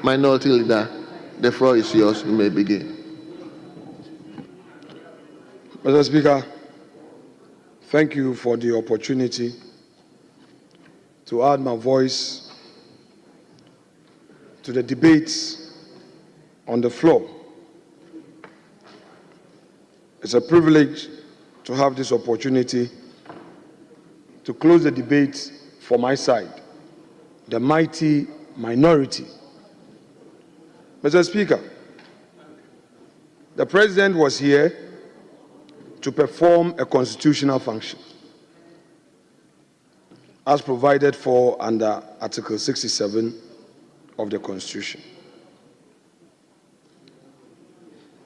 Minority Leader, the floor is yours. You may begin. Mr. Speaker, thank you for the opportunity to add my voice to the debates on the floor. It's a privilege to have this opportunity to close the debate for my side, the mighty minority. Mr. Speaker, the President was here to perform a constitutional function as provided for under Article 67 of the Constitution.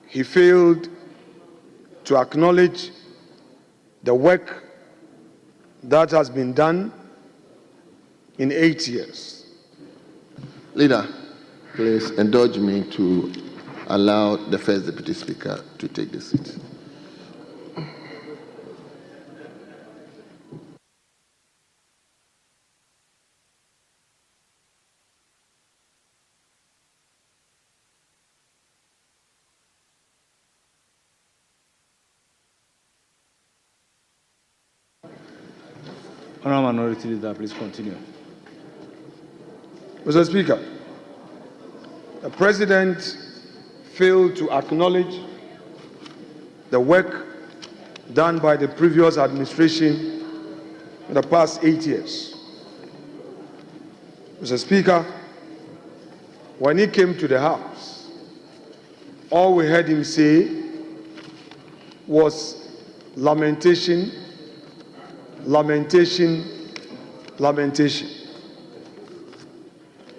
He failed to acknowledge the work that has been done in 8 years. Leader, please indulge me to allow the First Deputy Speaker to take the seat. Honourable Minority Leader, please continue. Mr. Speaker, the President failed to acknowledge the work done by the previous administration in the past 8 years. Mr. Speaker, when he came to the House, all we heard him say was lamentation, lamentation, lamentation.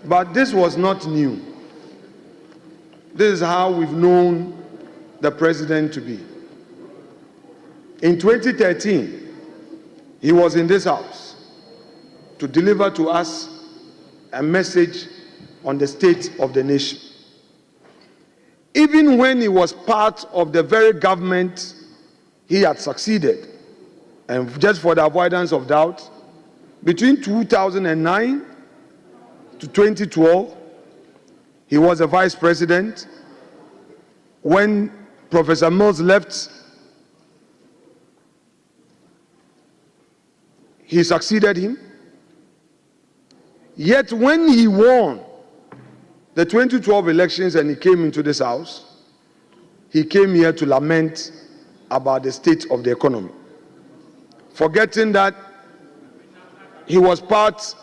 But this was not new. This is how we've known the President to be. In 2013, he was in this House to deliver to us a message on the state of the nation. Even when he was part of the very government he had succeeded, and just for the avoidance of doubt, between 2009 to 2012, he was a vice president. When Professor Mills left, he succeeded him. Yet when he won the 2012 elections and he came into this House, he came here to lament about the state of the economy, forgetting that he was part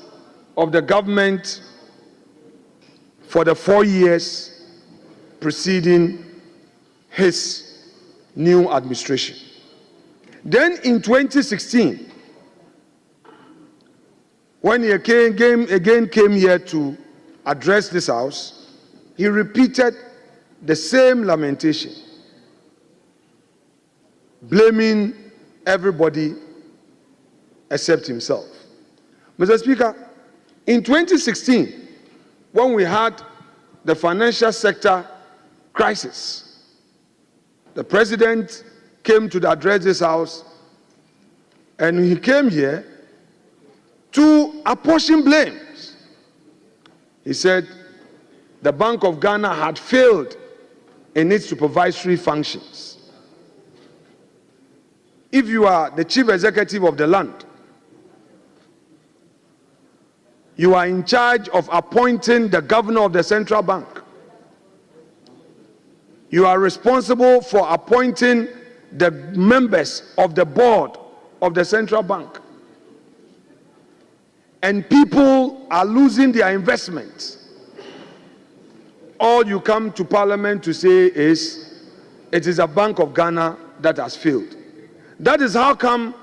of the government for the 4 years preceding his new administration. Then in 2016, when he again came here to address this House, he repeated the same lamentation, blaming everybody except himself. Mr. Speaker, in 2016, when we had the financial sector crisis, the President came to address this House, and he came here to apportion blames. He said the Bank of Ghana had failed in its supervisory functions. If you are the chief executive of the land, you are in charge of appointing the governor of the central bank. You are responsible for appointing the members of the board of the central bank. And people are losing their investments. All you come to Parliament to say is, it is a Bank of Ghana that has failed. That is how come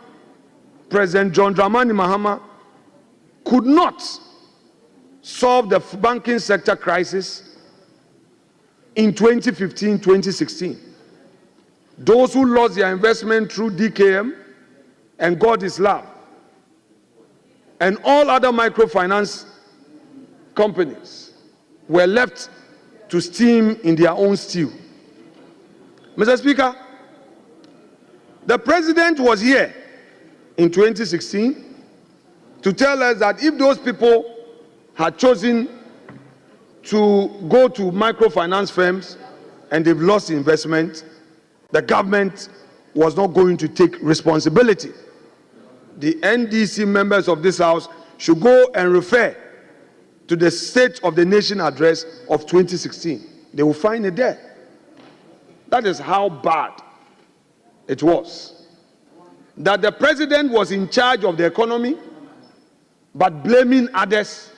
President John Mahama could not solve the banking sector crisis in 2015, 2016. Those who lost their investment through DKM and God is love, and all other microfinance companies were left to steam in their own stew. Mr. Speaker, the President was here in 2016 to tell us that if those people had chosen to go to microfinance firms and they've lost investment, the government was not going to take responsibility. The NDC members of this house should go and refer to the State of the Nation address of 2016. They will find it there. That is how bad it was. That the president was in charge of the economy, but blaming others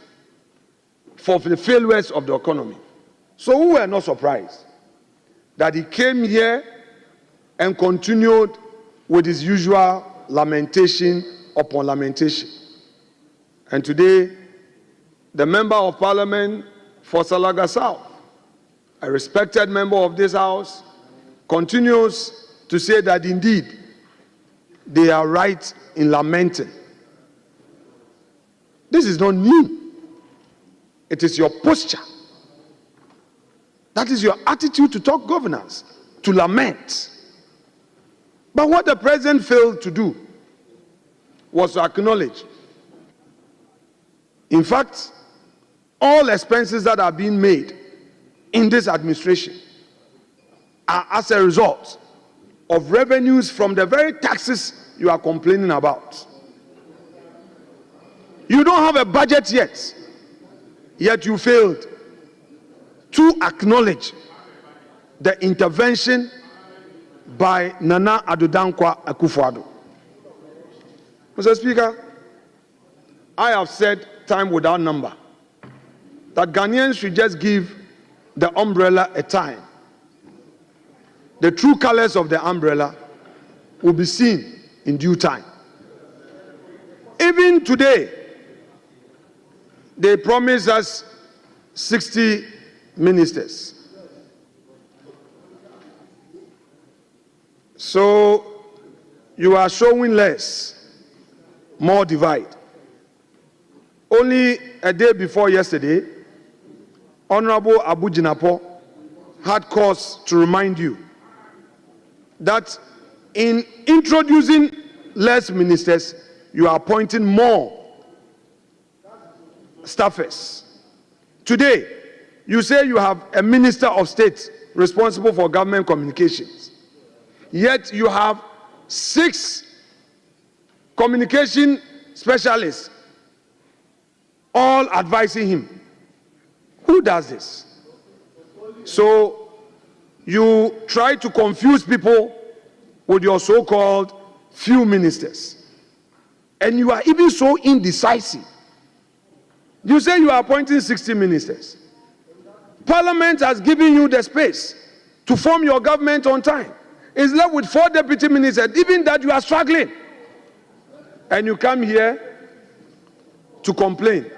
for the failures of the economy. So we were not surprised that he came here and continued with his usual lamentation upon lamentation. And today, the member of parliament for Salaga South, a respected member of this house, continues to say that indeed they are right in lamenting. This is not new. It is your posture. That is your attitude to talk governance, to lament. But what the president failed to do was to acknowledge. In fact, all expenses that are being made in this administration are as a result of revenues from the very taxes you are complaining about. You don't have a budget yet you failed to acknowledge the intervention by Nana Addo Dankwa Akufo Addo. Mr. Speaker, I have said time without number that Ghanaians should just give the umbrella a time. The true colors of the umbrella will be seen in due time. Even today, they promise us 60 ministers. So you are showing less, more divide. Only a day before yesterday, Honorable Abu Jinapo had cause to remind you that in introducing less ministers, you are appointing more staffers. Today, you say you have a minister of state responsible for government communications, yet you have 6 communication specialists all advising him. Who does this? So you try to confuse people with your so-called few ministers, and you are even so indecisive. You say you are appointing 60 ministers. Parliament has given you the space to form your government on time. It's left with 4 deputy ministers, even that you are struggling. And you come here to complain.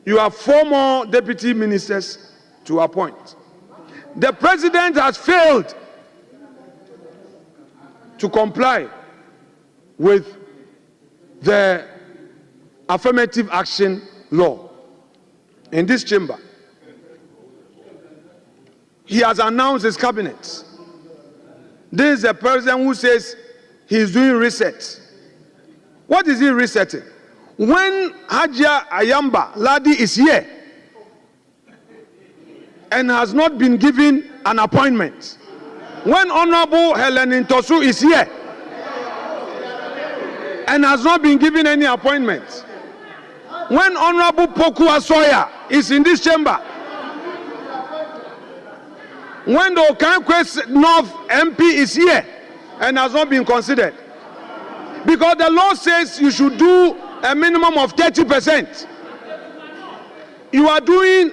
You have 4 more deputy ministers to appoint. The president has failed to comply with the affirmative action law in this chamber. He has announced his cabinet. This is a president who says he is doing reset. What is he resetting? When Hajia Ayamba Ladi is here and has not been given an appointment, when Honorable Helen Ntosu is here and has not been given any appointment, when Honorable Poku Asoya is in this chamber, when the Okankwe North MP is here and has not been considered, because the law says you should do a minimum of 30%. You are doing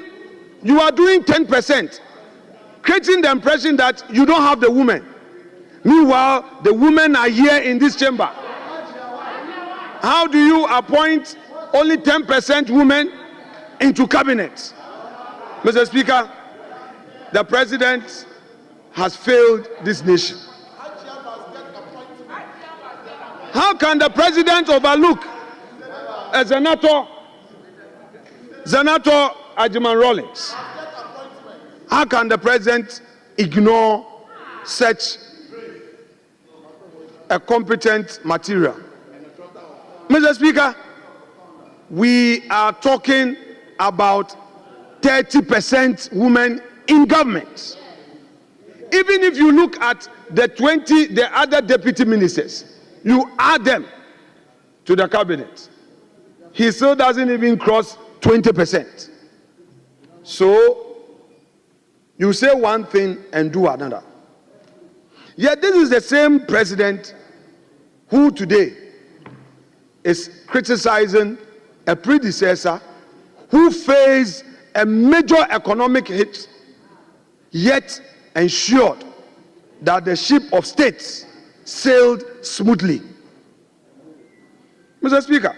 10%, creating the impression that you don't have the women. Meanwhile, the women are here in this chamber. How do you appoint only 10% women into cabinet? Mr. Speaker, the president has failed this nation. How can the president overlook a Senator Ajiman Rawlings? How can the president ignore such a competent material? Mr. Speaker, we are talking about 30% women in government. Even if you look at the other deputy ministers, you add them to the cabinet, he still doesn't even cross 20%. So you say one thing and do another. Yet this is the same president who today is criticizing a predecessor who faced a major economic hit, yet ensured that the ship of state sailed smoothly. Mr. Speaker,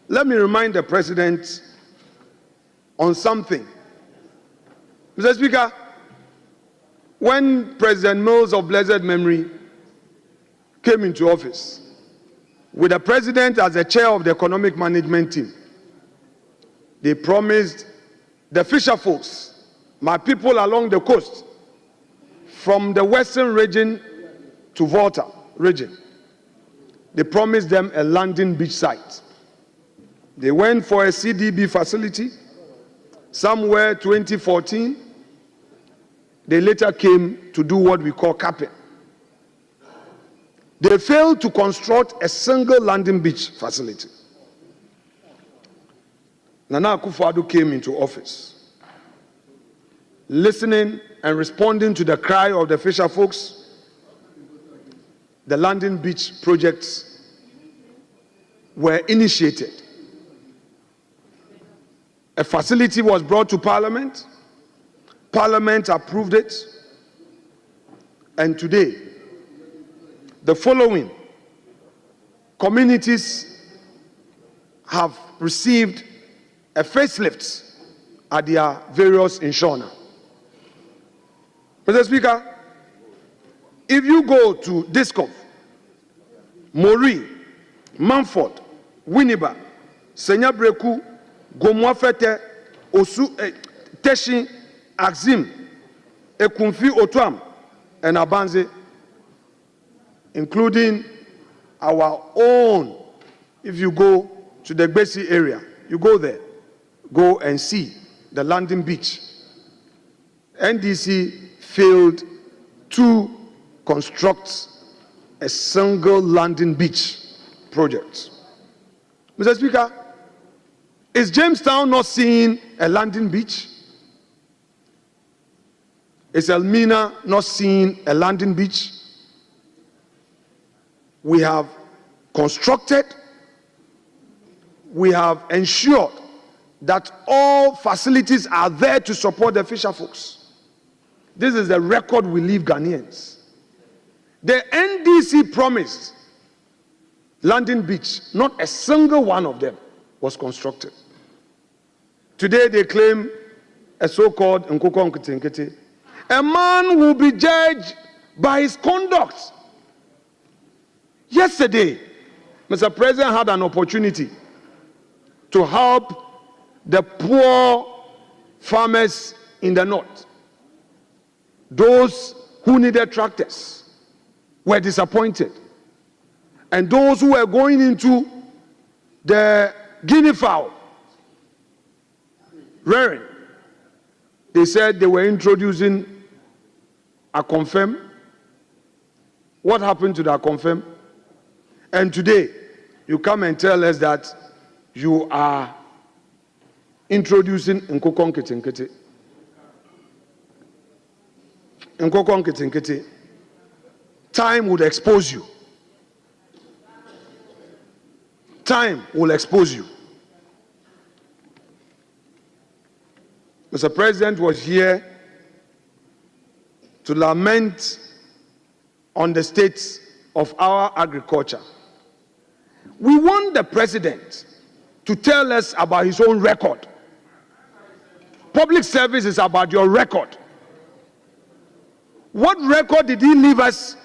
let me remind the president on something. Mr. Speaker, when President Mills of blessed memory came into office, with the president as the chair of the economic management team, they promised the fisher folks, my people along the coast, from the western region to Volta region, they promised them a landing beach site. They went for a CDB facility somewhere 2014. They later came to do what we call capping. They failed to construct a single landing beach facility. Nana Akufo Addo came into office, listening and responding to the cry of the fisher folks. The landing beach projects were initiated. A facility was brought to Parliament. Parliament approved it. And today, the following communities have received a facelift at their various insurance. Mr. Speaker, if you go to Discof, Mori, Manford, Winneba, Senyabreku, Gomwafete, Osu, Teshi, Axim, Ekumfi Otwam, and Abanze, including our own, if you go to the Gbesi area, you go there, go and see the landing beach. NDC failed to construct a single landing beach project. Mr. Speaker, is Jamestown not seeing a landing beach? Is Elmina not seeing a landing beach? We have constructed, we have ensured that all facilities are there to support the fisher folks. This is the record we leave Ghanaians. The NDC promised landing beach, not a single one of them was constructed. Today they claim a so-called Nkoko Nkete. A man will be judged by his conduct. Yesterday, Mr. President had an opportunity to help the poor farmers in the north. Those who needed tractors were disappointed. And those who were going into the guinea fowl rearing, they said they were introducing a confirm. What happened to that confirm? And today, you come and tell us that you are introducing Nkoko Nkete. Nkoko Nkete. Time would expose you. Time will expose you. Mr. President was here to lament on the state of our agriculture. We want the president to tell us about his own record. Public service is about your record. What record did he leave us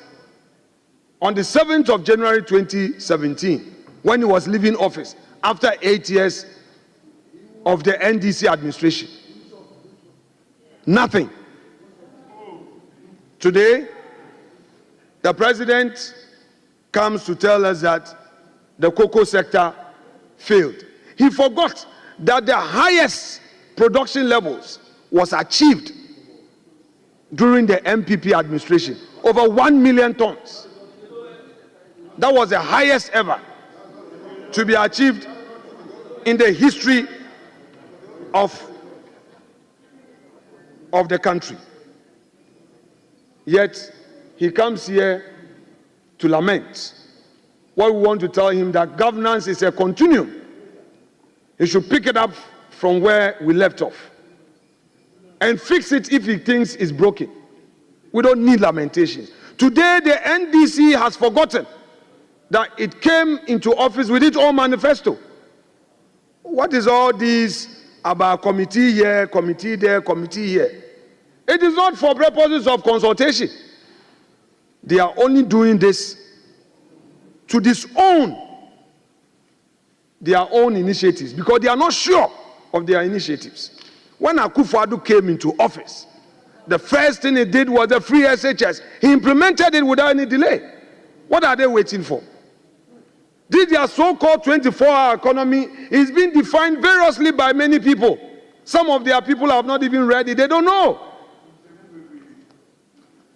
on the 7th of January 2017 when he was leaving office after 8 years of the NDC administration? Nothing. Today, the president comes to tell us that the cocoa sector failed. He forgot that the highest production levels was achieved during the MPP administration. Over 1 million tons. That was the highest ever to be achieved in the history of the country. Yet he comes here to lament. What we want to tell him, that governance is a continuum. He should pick it up from where we left off and fix it if he thinks it's broken. We don't need lamentations. Today, the NDC has forgotten that it came into office with its own manifesto. What is all this about committee here, committee there, committee here? It is not for purposes of consultation. They are only doing this to disown their own initiatives because they are not sure of their initiatives. When Akufo Addo came into office, the first thing he did was the free SHS. He implemented it without any delay. What are they waiting for? This their so-called 24-hour economy is being defined variously by many people. Some of their people have not even read it. They don't know.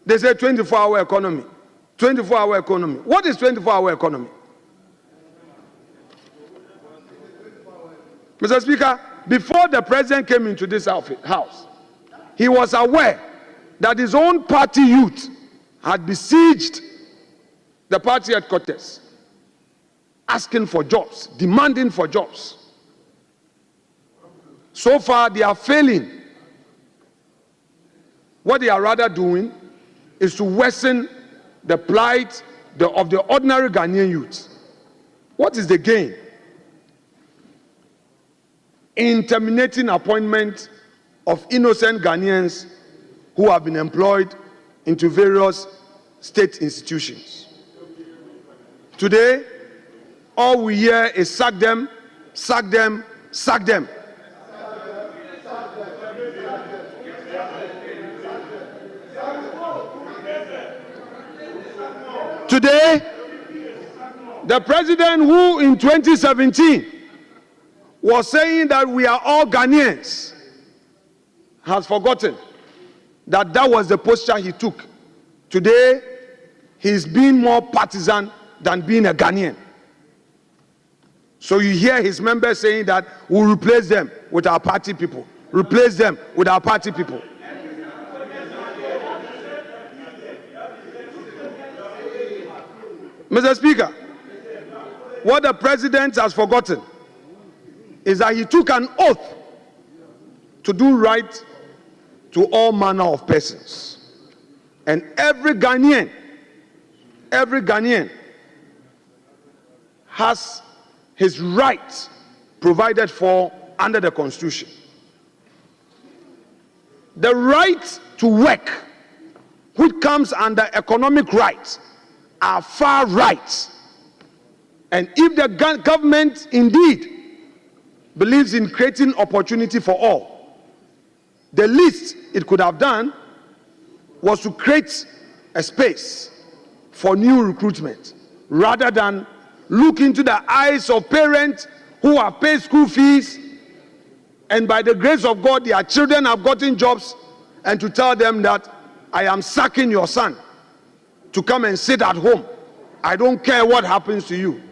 They say 24-hour economy. 24-hour economy. What is 24-hour economy? Mr. Speaker, before the president came into this house, he was aware that his own party youth had besieged the party headquarters, asking for jobs, demanding for jobs. So far, they are failing. What they are rather doing is to worsen the plight of the ordinary Ghanaian youth. What is the gain in terminating appointment of innocent Ghanaians who have been employed into various state institutions? Today, all we hear is sack them, sack them, sack them. Today, the president who in 2017 was saying that we are all Ghanaians has forgotten that that was the posture he took. Today, he's being more partisan than being a Ghanaian. So you hear his members saying that we'll replace them with our party people. Replace them with our party people. Mr. Speaker, what the president has forgotten is that he took an oath to do right to all manner of persons. And every Ghanaian has his rights provided for under the Constitution. The right to work, which comes under economic rights, are far rights. And if the government indeed believes in creating opportunity for all, the least it could have done was to create a space for new recruitment, rather than look into the eyes of parents who have paid school fees, and by the grace of God, their children have gotten jobs, and to tell them that I am sacking your son to come and sit at home. I don't care what happens to you.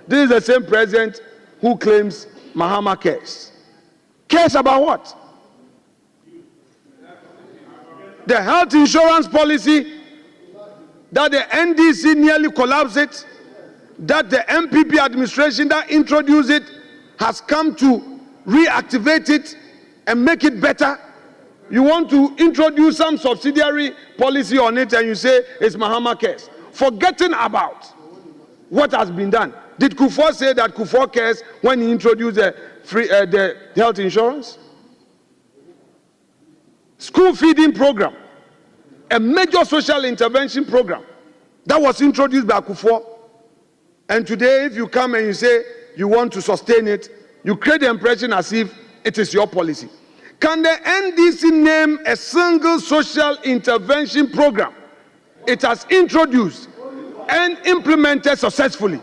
This is the same president who claims Mahama cares. Cares about what? The health insurance policy that the NDC nearly collapsed it, that the MPP administration that introduced it has come to reactivate it and make it better. You want to introduce some subsidiary policy on it and you say it's Mahama cares, forgetting about what has been done. Did Kufuor say that Kufuor cares when he introduced the health insurance? School feeding program, a major social intervention program that was introduced by Kufuor. And today, if you come and you say you want to sustain it, you create the impression as if it is your policy. Can the NDC name a single social intervention program it has introduced and implemented successfully?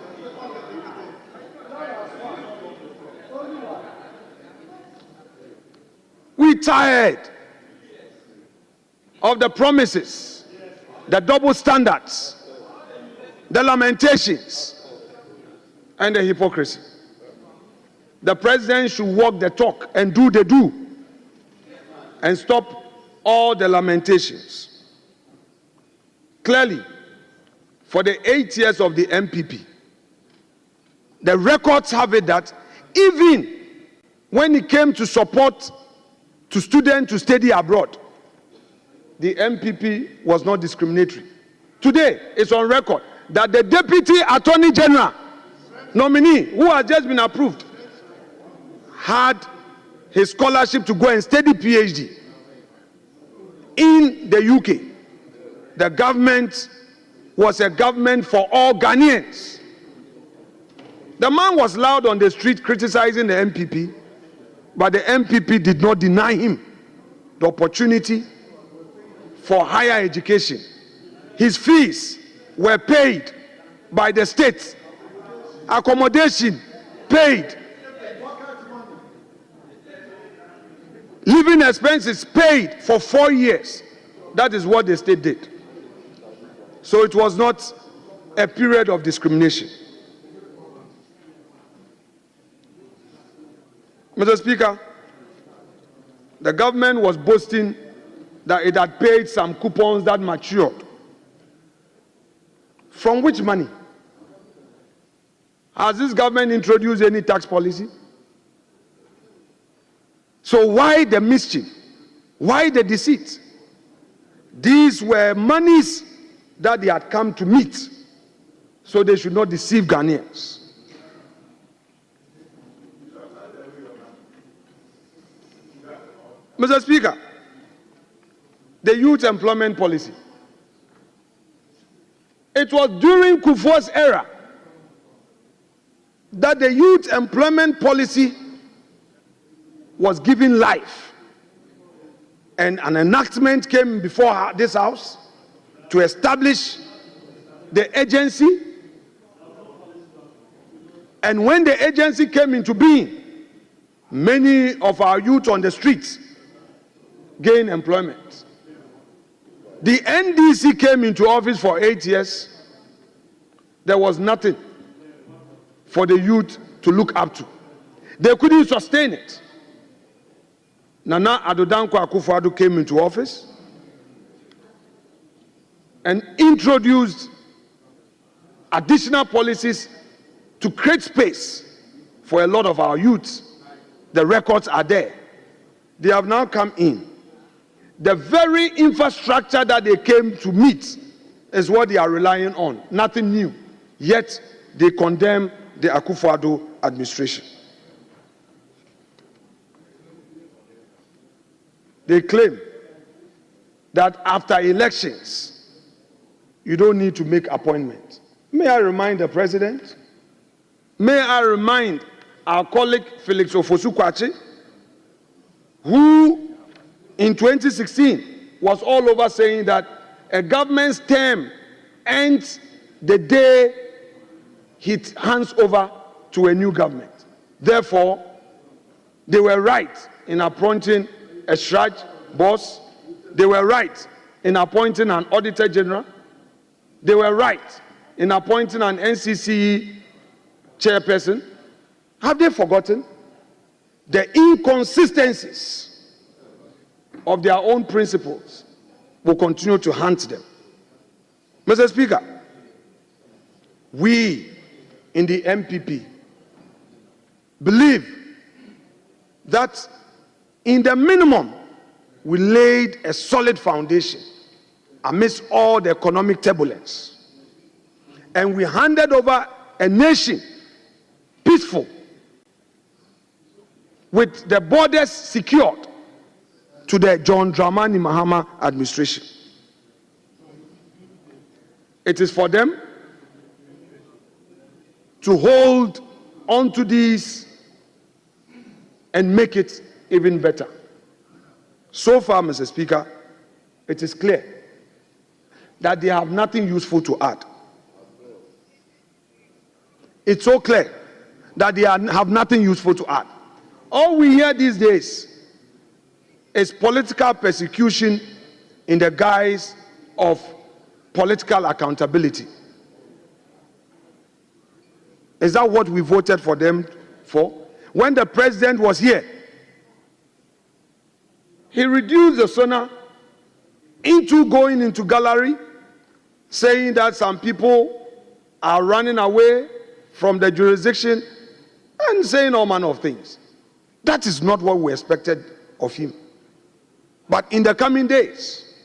we tired of the promises, the double standards, the lamentations, and the hypocrisy? The president should walk the talk and do the do, and stop all the lamentations. Clearly, for the 8 years of the MPP, the records have it that even when it came to support to students to study abroad, the MPP was not discriminatory. Today, it's on record that the Deputy Attorney General nominee, who has just been approved, had his scholarship to go and study PhD in the UK. The government was a government for all Ghanaians. The man was loud on the street criticizing the MPP, but the MPP did not deny him the opportunity for higher education. His fees were paid by the state, accommodation paid, living expenses paid for 4 years. That is what the state did. So it was not a period of discrimination. Mr. Speaker, the government was boasting that it had paid some coupons that matured. From which money? Has this government introduced any tax policy? So why the mischief? Why the deceit? These were monies that they had come to meet, so they should not deceive Ghanaians. Mr. Speaker, the youth employment policy. It was during Kufuor's era that the youth employment policy was given life, and an enactment came before this house to establish the agency. And when the agency came into being, many of our youth on the streets gained employment. The NDC came into office for 8 years. There was nothing for the youth to look up to. They couldn't sustain it. Nana Addo Akufo Addo came into office and introduced additional policies to create space for a lot of our youths. The records are there. They have now come in. The very infrastructure that they came to meet is what they are relying on. Nothing new. Yet they condemn the Akufo Addo administration. They claim that after elections, you don't need to make appointments. May I remind the president? May I remind our colleague Felix Ofosu-Kwakye, who in 2016 was all over saying that a government's term ends the day it hands over to a new government. Therefore, they were right in appointing a Shraj boss. They were right in appointing an auditor general. They were right in appointing an NCCE chairperson. Have they forgotten the inconsistencies of their own principles? Will continue to haunt them. Mr. Speaker, we in the MPP believe that in the minimum, we laid a solid foundation amidst all the economic turbulence. And we handed over a nation peaceful, with the borders secured, to the John Mahama administration. It is for them to hold onto these and make it even better. So far, Mr. Speaker, it is clear that they have nothing useful to add. It's so clear that they have nothing useful to add. All we hear these days is political persecution in the guise of political accountability. Is that what we voted for them for? When the president was here, he reduced the SONA into going into gallery, saying that some people are running away from the jurisdiction and saying all manner of things. That is not what we expected of him. But in the coming days,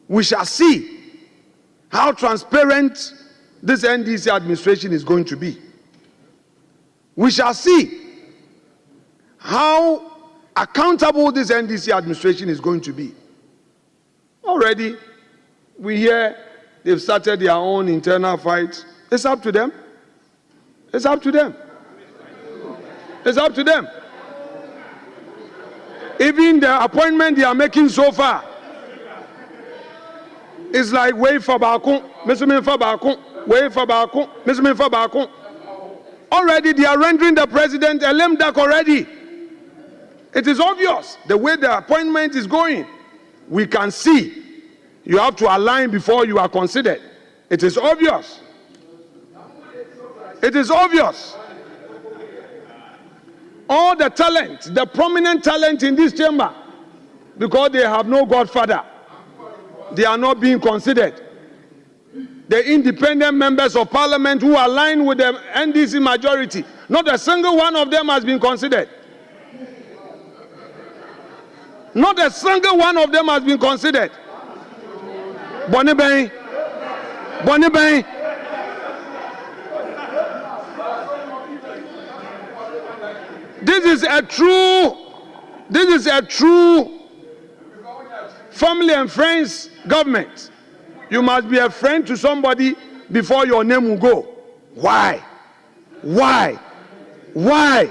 we shall see how transparent this NDC administration is going to be. We shall see how accountable this NDC administration is going to be. Already, we hear they've started their own internal fight. It's up to them. It's up to them. It's up to them. Even the appointment they are making so far is like wait for Bakun, Mr. for Bakun, wait for Bakun, Mr. for Bakun. Already they are rendering the president a lame duck already. It is obvious the way the appointment is going. We can see you have to align before you are considered. It is obvious. It is obvious. All the talent, the prominent talent in this chamber, because they have no godfather, they are not being considered. The independent members of parliament who align with the NDC majority, not a single one of them has been considered. Not a single one of them has been considered. Bonnie Bain. Bonnie Bain. This is a true family and friends government. You must be a friend to somebody before your name will go. Why? Why? Why?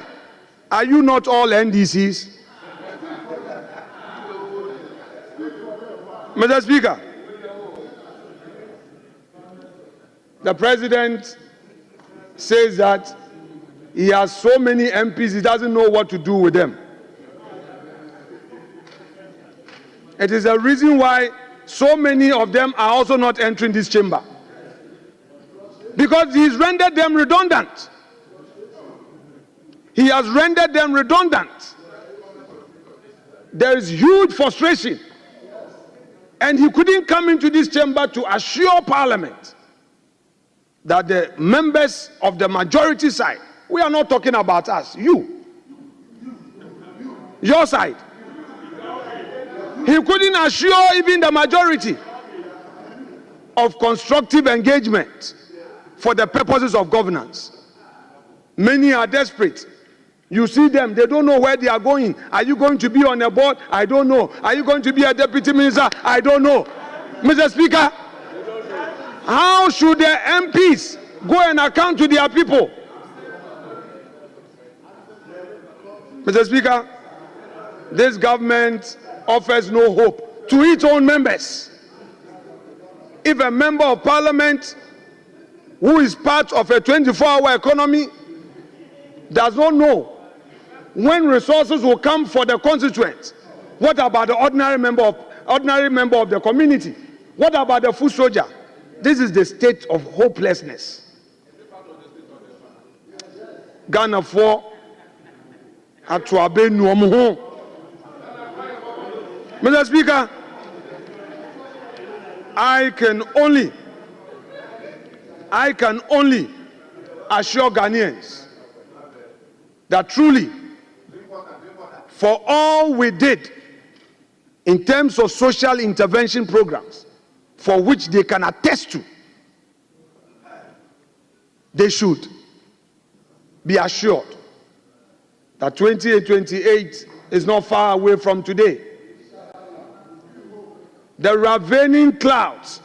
Are you not all NDCs? Mr. Speaker, the president says that he has so many MPs, he doesn't know what to do with them. It is a reason why so many of them are also not entering this chamber. Because he's rendered them redundant. He has rendered them redundant. There is huge frustration. And he couldn't come into this chamber to assure Parliament that the members of the majority side, we are not talking about us, you, your side. He couldn't assure even the majority of constructive engagement for the purposes of governance. Many are desperate. You see them, they don't know where they are going. Are you going to be on a board? I don't know. Are you going to be a deputy minister? I don't know. Mr. Speaker, how should the MPs go and account to their people? Mr. Speaker, this government offers no hope to its own members. If a member of parliament who is part of a 24-hour economy does not know when resources will come for the constituents, what about the ordinary member of the community? What about the foot soldier? This is the state of hopelessness. Ghana for Atuabe Nuomuho. Mr. Speaker, I can only assure Ghanaians that truly, for all we did in terms of social intervention programs, for which they can attest to, they should be assured that 2028 is not far away from today. The ravening clouds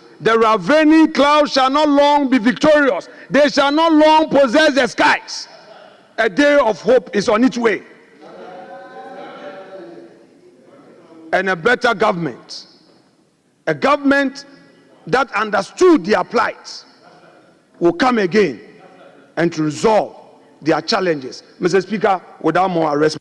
shall not long be victorious. They shall not long possess the skies. A day of hope is on its way. And a better government, a government that understood their plight, will come again and to resolve their challenges. Mr. Speaker, without more arrest.